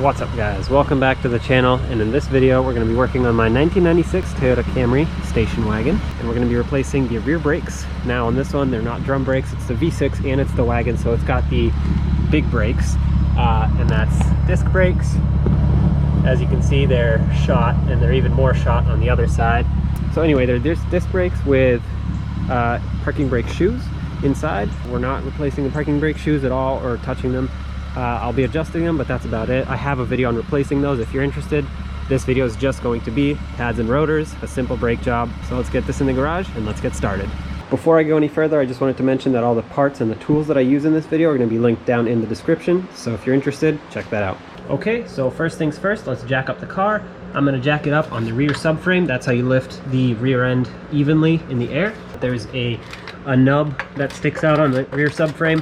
What's up guys, welcome back to the channel, and in this video we're going to be working on my 1996 Toyota Camry station wagon, and we're going to be replacing the rear brakes. Now on this one they're not drum brakes, it's the V6 and it's the wagon, so it's got the big brakes, and that's disc brakes. As you can see, they're shot, and they're even more shot on the other side. So anyway, they're disc brakes with parking brake shoes inside. We're not replacing the parking brake shoes at all or touching them. I'll be adjusting them, but that's about it. I have a video on replacing those if you're interested. This video is just going to be pads and rotors, a simple brake job. So let's get this in the garage and let's get started. Before I go any further, I just wanted to mention that all the parts and the tools that I use in this video are going to be linked down in the description. So if you're interested, check that out. Okay, so first things first, let's jack up the car. I'm going to jack it up on the rear subframe. That's how you lift the rear end evenly in the air. There's a nub that sticks out on the rear subframe,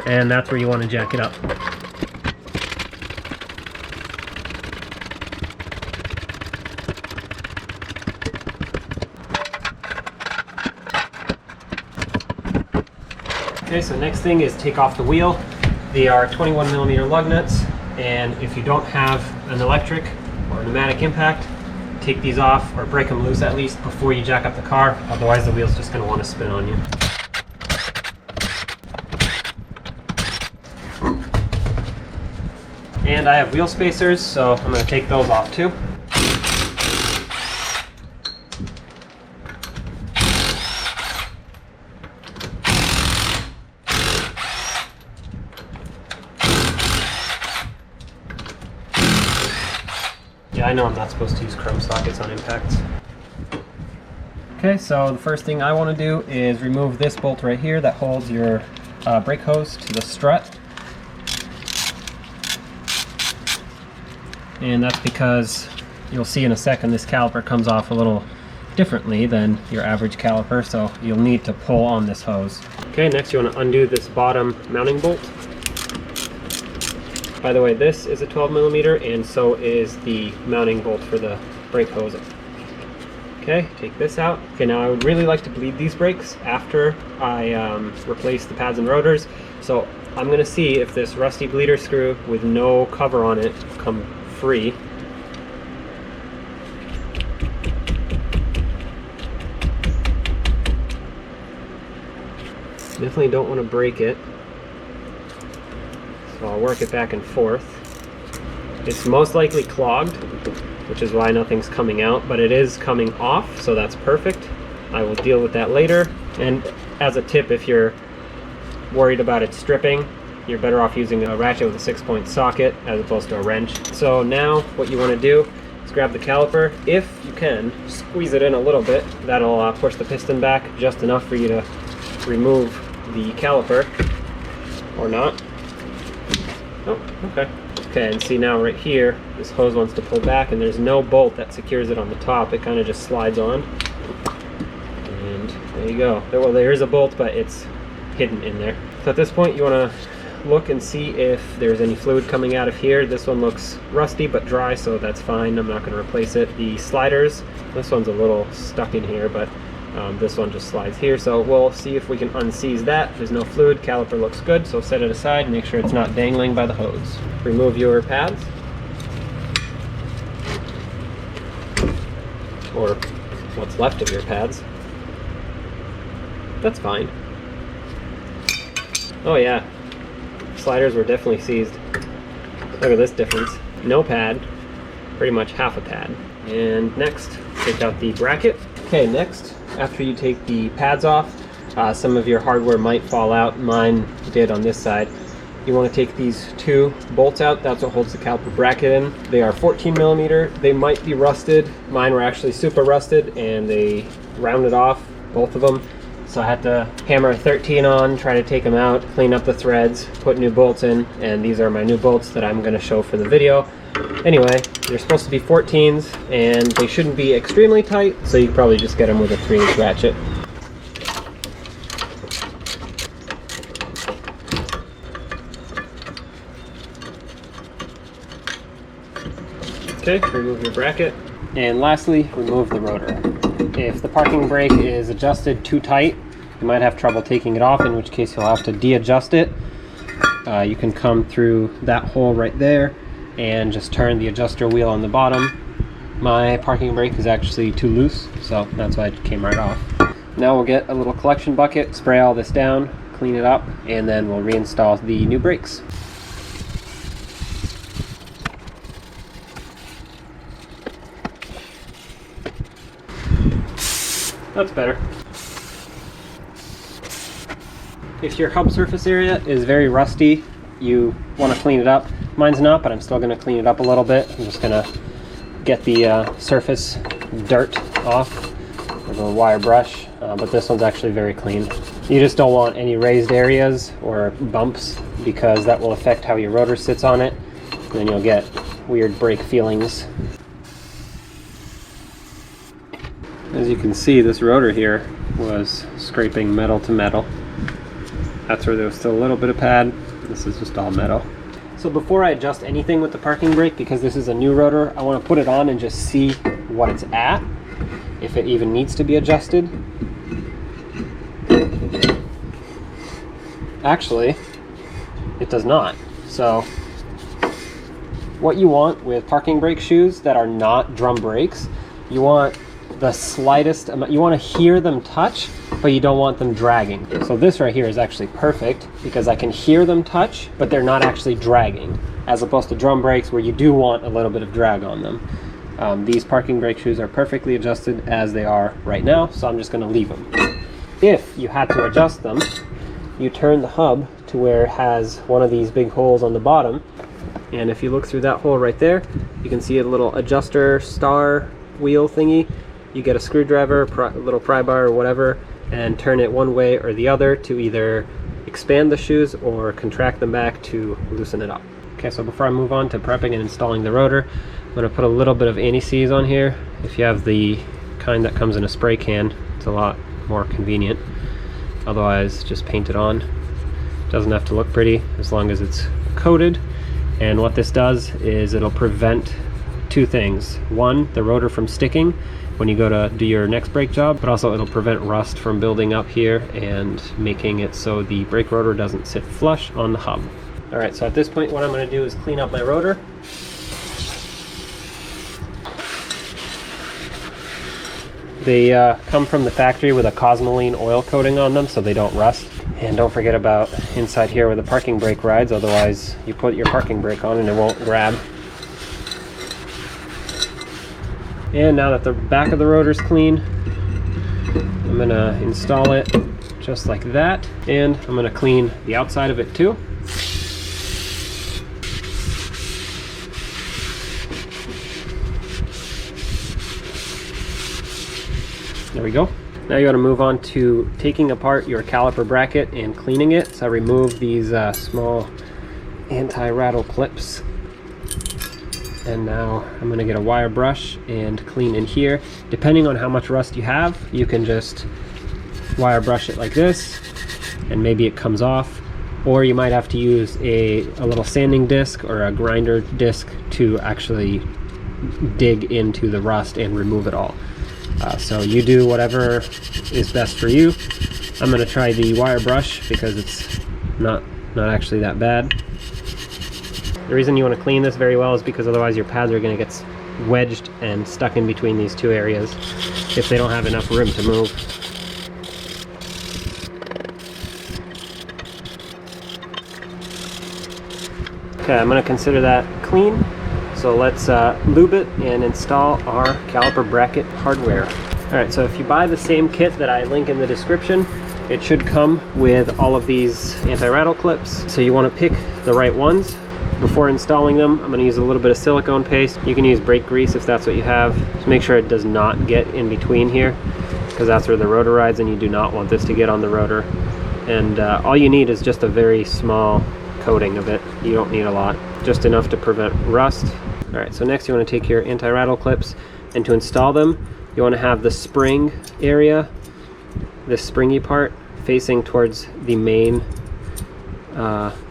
and that's where you want to jack it up. Okay, so next thing is take off the wheel. They are 21mm lug nuts, and if you don't have an electric or pneumatic impact, take these off or break them loose at least before you jack up the car, otherwise the wheel's just going to want to spin on you. And I have wheel spacers, so I'm going to take those off too. Yeah, I know I'm not supposed to use chrome sockets on impacts. Okay, so the first thing I want to do is remove this bolt right here that holds your brake hose to the strut. And that's because you'll see in a second this caliper comes off a little differently than your average caliper, so you'll need to pull on this hose. Okay, next you want to undo this bottom mounting bolt. By the way, this is a 12mm, and so is the mounting bolt for the brake hose. Okay, take this out. Okay, now I would really like to bleed these brakes after I replace the pads and rotors, so I'm going to see if this rusty bleeder screw with no cover on it come free. Definitely don't want to break it, so I'll work it back and forth. It's most likely clogged, which is why nothing's coming out, but it is coming off, so that's perfect. I will deal with that later. And as a tip, if you're worried about it stripping, you're better off using a ratchet with a 6-point socket as opposed to a wrench. So now what you want to do is grab the caliper. If you can, squeeze it in a little bit. That'll push the piston back just enough for you to remove the caliper, or not. Oh, okay. Okay, and see now right here, this hose wants to pull back, and there's no bolt that secures it on the top. It kind of just slides on. And there you go. Well, there is a bolt, but it's hidden in there. So at this point, you want to look and see if there's any fluid coming out of here. This one looks rusty but dry, so that's fine. I'm not going to replace it. The sliders, this one's a little stuck in here, but this one just slides here, so we'll see if we can unseize that. There's no fluid, caliper looks good, so set it aside, make sure it's not dangling by the hose. Remove your pads, or what's left of your pads. That's fine. Oh yeah, sliders were definitely seized. Look at this difference. No pad, pretty much half a pad. And next, take out the bracket. Okay, next, after you take the pads off, some of your hardware might fall out. Mine did on this side. You want to take these two bolts out. That's what holds the caliper bracket in. They are 14mm. They might be rusted. Mine were actually super rusted, and they rounded off, both of them. So I had to hammer a 13 on, try to take them out, clean up the threads, put new bolts in, and these are my new bolts that I'm going to show for the video. Anyway, they're supposed to be 14s, and they shouldn't be extremely tight, so you can probably just get them with a 3/8 ratchet. Okay, remove your bracket. And lastly, remove the rotor. If the parking brake is adjusted too tight, you might have trouble taking it off, in which case you'll have to de-adjust it. You can come through that hole right there and just turn the adjuster wheel on the bottom. My parking brake is actually too loose, so that's why it came right off. Now we'll get a little collection bucket, spray all this down, clean it up, and then we'll reinstall the new brakes. That's better. If your hub surface area is very rusty, you want to clean it up. Mine's not, but I'm still going to clean it up a little bit. I'm just going to get the surface dirt off with a wire brush, but this one's actually very clean. You just don't want any raised areas or bumps because that will affect how your rotor sits on it, and then you'll get weird brake feelings. As you can see, this rotor here was scraping metal to metal. That's where there was still a little bit of pad. This is just all metal. So before I adjust anything with the parking brake, because this is a new rotor, I want to put it on and just see what it's at, if it even needs to be adjusted. Actually, it does not. So what you want with parking brake shoes that are not drum brakes, you want the slightest amount, you want to hear them touch, but you don't want them dragging. So this right here is actually perfect because I can hear them touch, but they're not actually dragging, as opposed to drum brakes where you do want a little bit of drag on them. These parking brake shoes are perfectly adjusted as they are right now, so I'm just going to leave them. If you had to adjust them, you turn the hub to where it has one of these big holes on the bottom, and if you look through that hole right there, you can see a little adjuster star wheel thingy. You get a screwdriver, a little pry bar or whatever, and turn it one way or the other to either expand the shoes or contract them back to loosen it up. Okay, so before I move on to prepping and installing the rotor, I'm going to put a little bit of anti-seize on here. If you have the kind that comes in a spray can, it's a lot more convenient. Otherwise, just paint it on. It doesn't have to look pretty as long as it's coated. And what this does is it'll prevent two things. One, the rotor from sticking when you go to do your next brake job, but also it'll prevent rust from building up here and making it so the brake rotor doesn't sit flush on the hub. Alright, so at this point what I'm going to do is clean up my rotor. They come from the factory with a Cosmoline oil coating on them so they don't rust. And don't forget about inside here where the parking brake rides, otherwise you put your parking brake on and it won't grab. And now that the back of the rotor is clean, I'm going to install it just like that. And I'm going to clean the outside of it too. There we go. Now you got to move on to taking apart your caliper bracket and cleaning it. So I remove these small anti-rattle clips. And now I'm going to get a wire brush and clean in here. Depending on how much rust you have, you can just wire brush it like this and maybe it comes off, or you might have to use a little sanding disc or a grinder disc to actually dig into the rust and remove it all. So you do whatever is best for you. I'm going to try the wire brush because it's not actually that bad. The reason you want to clean this very well is because otherwise your pads are going to get wedged and stuck in between these two areas if they don't have enough room to move. Okay, I'm going to consider that clean. So let's lube it and install our caliper bracket hardware. Alright, so if you buy the same kit that I link in the description, it should come with all of these anti-rattle clips. So you want to pick the right ones. Before installing them, I'm going to use a little bit of silicone paste. You can use brake grease if that's what you have. Just make sure it does not get in between here, because that's where the rotor rides and you do not want this to get on the rotor. And all you need is just a very small coating of it. You don't need a lot, just enough to prevent rust. Alright, so next you want to take your anti-rattle clips, and to install them you want to have the spring area, this springy part, facing towards the main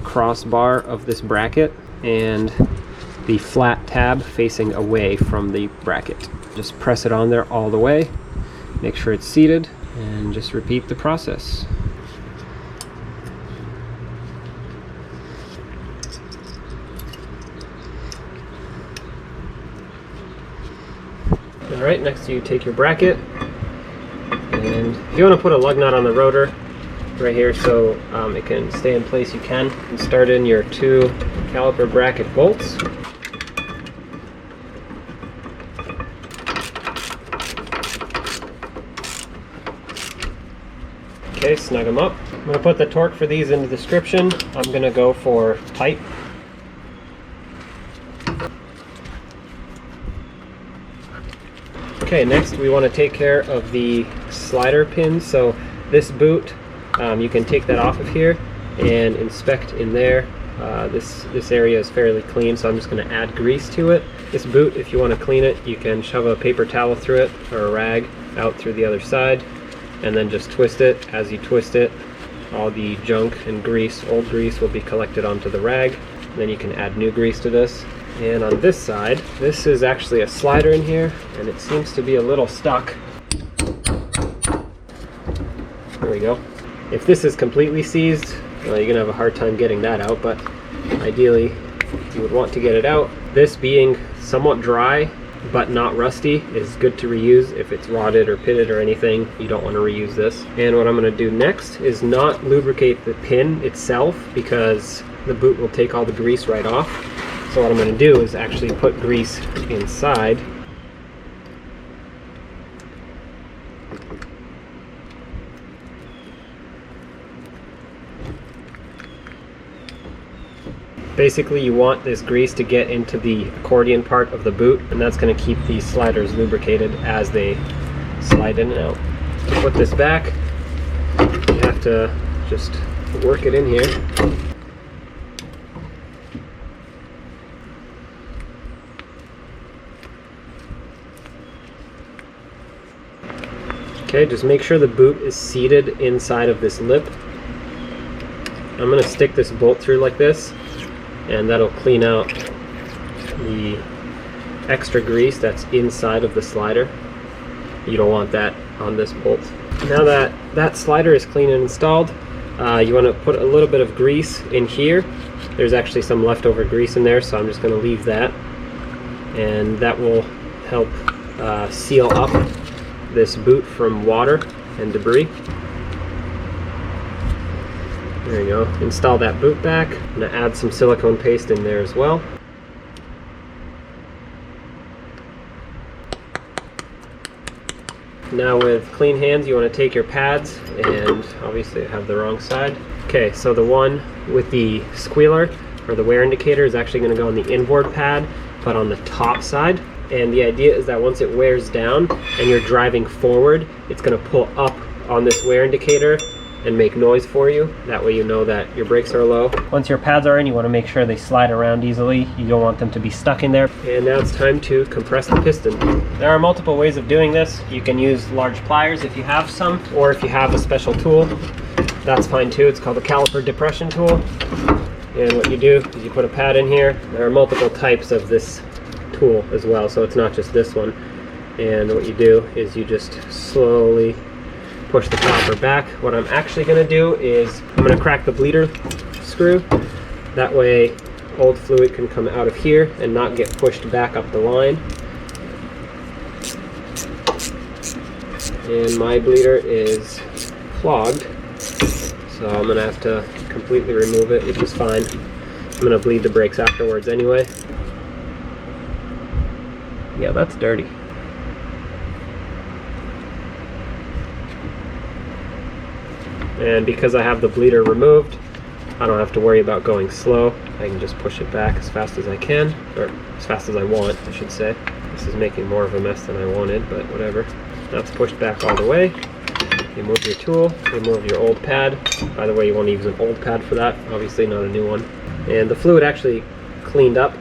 crossbar of this bracket, and the flat tab facing away from the bracket. Just press it on there all the way, make sure it's seated, and just repeat the process. Alright, next you take your bracket, and if you want to put a lug nut on the rotor right here so it can stay in place, you can. And start in your 2 caliper bracket bolts. Okay, snug them up. I'm going to put the torque for these in the description. I'm going to go for tight. Okay, next we want to take care of the slider pins. So this boot, you can take that off of here and inspect in there. This area is fairly clean, so I'm just going to add grease to it. This boot, if you want to clean it, you can shove a paper towel through it or a rag out through the other side, and then just twist it. As you twist it, all the junk and grease, old grease, will be collected onto the rag. Then you can add new grease to this. And on this side, this is actually a slider in here, and it seems to be a little stuck. There we go. If this is completely seized, well, you're gonna have a hard time getting that out, but ideally you would want to get it out. This being somewhat dry but not rusty is good to reuse. If it's rotted or pitted or anything, you don't want to reuse this. And what I'm going to do next is not lubricate the pin itself, because the boot will take all the grease right off. So what I'm going to do is actually put grease inside. Basically, you want this grease to get into the accordion part of the boot, and that's going to keep these sliders lubricated as they slide in and out. To put this back, you have to just work it in here. Okay, just make sure the boot is seated inside of this lip. I'm going to stick this bolt through like this, and that'll clean out the extra grease that's inside of the slider. You don't want that on this bolt. Now that that slider is clean and installed, you want to put a little bit of grease in here. There's actually some leftover grease in there, so I'm just going to leave that, and that will help seal up this boot from water and debris. There you go. Install that boot back. I'm going to add some silicone paste in there as well. Now with clean hands, you want to take your pads, and obviously I have the wrong side. Okay, so the one with the squealer or the wear indicator is actually going to go on the inboard pad, but on the top side. And the idea is that once it wears down and you're driving forward, it's going to pull up on this wear indicator and make noise for you. That way you know that your brakes are low. Once your pads are in, you want to make sure they slide around easily. You don't want them to be stuck in there. And now it's time to compress the piston. There are multiple ways of doing this. You can use large pliers if you have some, or if you have a special tool, that's fine too. It's called a caliper depression tool. And what you do is you put a pad in here. There are multiple types of this tool as well, so it's not just this one. And what you do is you just slowly push the caliper back. What I'm actually going to do is I'm going to crack the bleeder screw. That way old fluid can come out of here and not get pushed back up the line. And my bleeder is clogged, so I'm going to have to completely remove it, which is fine. I'm going to bleed the brakes afterwards anyway. Yeah, that's dirty. And because I have the bleeder removed, I don't have to worry about going slow. I can just push it back as fast as I can, or as fast as I want, I should say. This is making more of a mess than I wanted, but whatever. That's pushed back all the way. Remove your tool, remove your old pad. By the way, you want to use an old pad for that, obviously not a new one. And the fluid actually cleaned up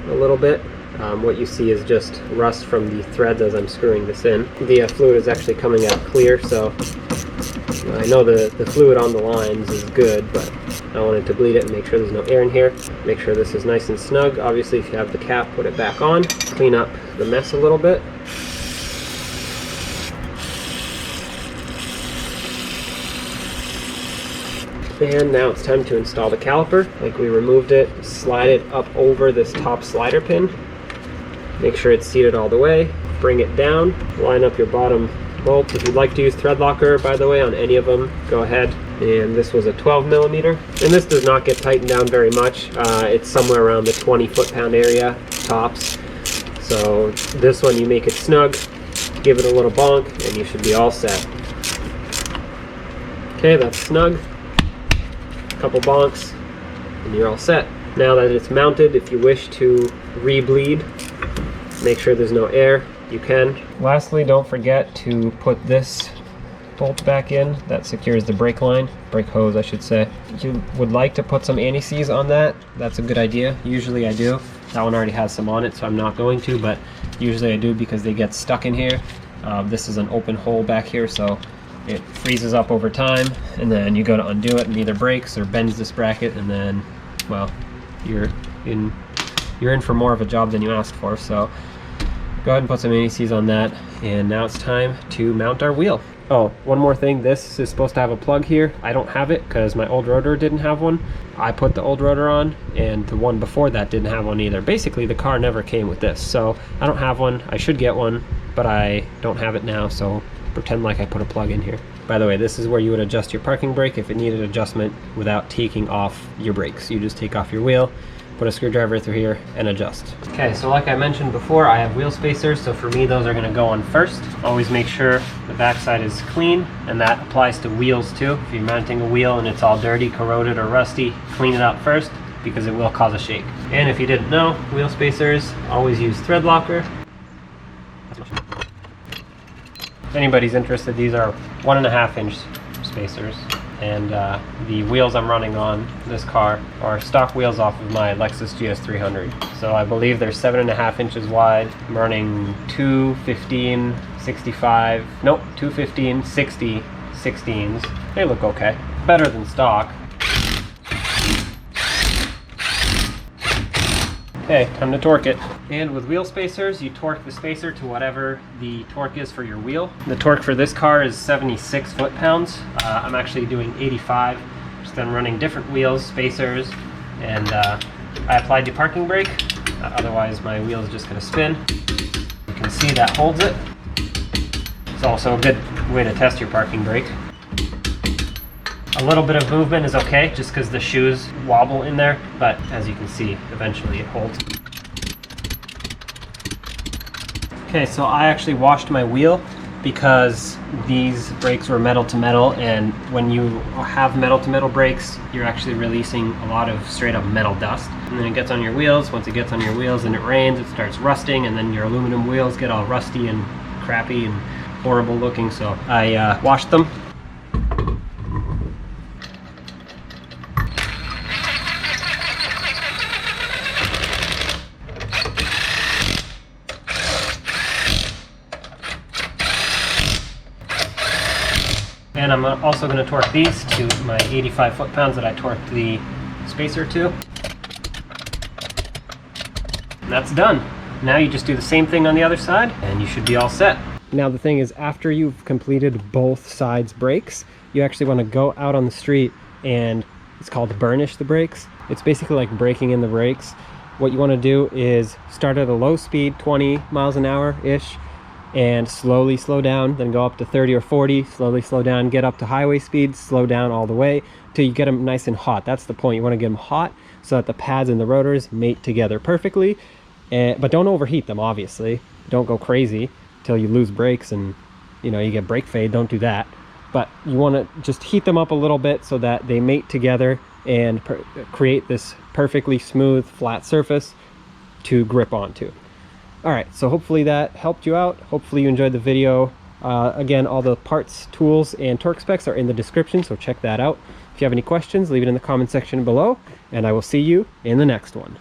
a little bit. What you see is just rust from the threads as I'm screwing this in. The fluid is actually coming out clear, so I know the fluid on the lines is good, but I wanted to bleed it and make sure there's no air in here. Make sure this is nice and snug. Obviously, if you have the cap, put it back on. Clean up the mess a little bit. And now it's time to install the caliper. Like we removed it, slide it up over this top slider pin. Make sure it's seated all the way. bring it down, line up your bottom bolts. If you'd like to use thread locker, by the way, on any of them, go ahead. And this was a 12mm, and this does not get tightened down very much. It's somewhere around the 20 foot-pound area tops. So this one, you make it snug, give it a little bonk, and you should be all set. Okay, that's snug. A couple bonks, and you're all set. Now that it's mounted, if you wish to re-bleed, make sure there's no air, you can. Lastly, don't forget to put this bolt back in that secures the brake line, brake hose I should say. If you would like to put some anti-seize on that, that's a good idea. Usually I do. That one already has some on it, so I'm not going to, but usually I do because they get stuck in here. This is an open hole back here, so it freezes up over time, and then you go to undo it and either breaks or bends this bracket, and then, well, you're in for more of a job than you asked for. So go ahead and put some anti-seize on that, and now it's time to mount our wheel. Oh, one more thing, this is supposed to have a plug here. I don't have it because my old rotor didn't have one. I put the old rotor on, and the one before that didn't have one either. Basically, the car never came with this, so I don't have one. I should get one, but I don't have it now, so pretend like I put a plug in here. By the way, this is where you would adjust your parking brake if it needed adjustment without taking off your brakes. You just take off your wheel, put a screwdriver through here, and adjust. Okay, so like I mentioned before, I have wheel spacers, so for me those are gonna go on first. Always make sure the backside is clean, and that applies to wheels too. If you're mounting a wheel and it's all dirty, corroded, or rusty, clean it out first because it will cause a shake. And if you didn't know, wheel spacers always use thread locker. If anybody's interested, these are 1.5 inch spacers. And the wheels I'm running on this car are stock wheels off of my Lexus GS300. So I believe they're 7.5 inches wide. I'm running 215 65, nope, 215 60 16s. They look okay. Better than stock. Okay, time to torque it. And with wheel spacers, you torque the spacer to whatever the torque is for your wheel. The torque for this car is 76 foot-pounds. I'm actually doing 85, just then running different wheels, spacers, and I applied the parking brake. Otherwise, my wheel is just gonna spin. You can see that holds it. It's also a good way to test your parking brake. A little bit of movement is okay, just because the shoes wobble in there, but as you can see, eventually it holds. Okay, so I actually washed my wheel because these brakes were metal to metal, and when you have metal to metal brakes, you're actually releasing a lot of straight up metal dust. And then it gets on your wheels. Once it gets on your wheels and it rains, it starts rusting, and then your aluminum wheels get all rusty and crappy and horrible looking. So I washed them. And I'm also going to torque these to my 85 foot-pounds that I torqued the spacer to. And that's done. Now you just do the same thing on the other side, and you should be all set. Now the thing is, after you've completed both sides brakes, you actually want to go out on the street, and it's called burnish the brakes. It's basically like braking in the brakes. What you want to do is start at a low speed, 20 miles an hour-ish, and slowly slow down, then go up to 30 or 40, slowly slow down, get up to highway speed, slow down all the way till you get them nice and hot. That's the point. You want to get them hot so that the pads and the rotors mate together perfectly, but don't overheat them, obviously. Don't go crazy till you lose brakes and you get brake fade. Don't do that. But you want to just heat them up a little bit so that they mate together and create this perfectly smooth, flat surface to grip onto. Alright, so hopefully that helped you out. Hopefully you enjoyed the video. Again, all the parts, tools, and torque specs are in the description, so check that out. If you have any questions, leave it in the comment section below, and I will see you in the next one.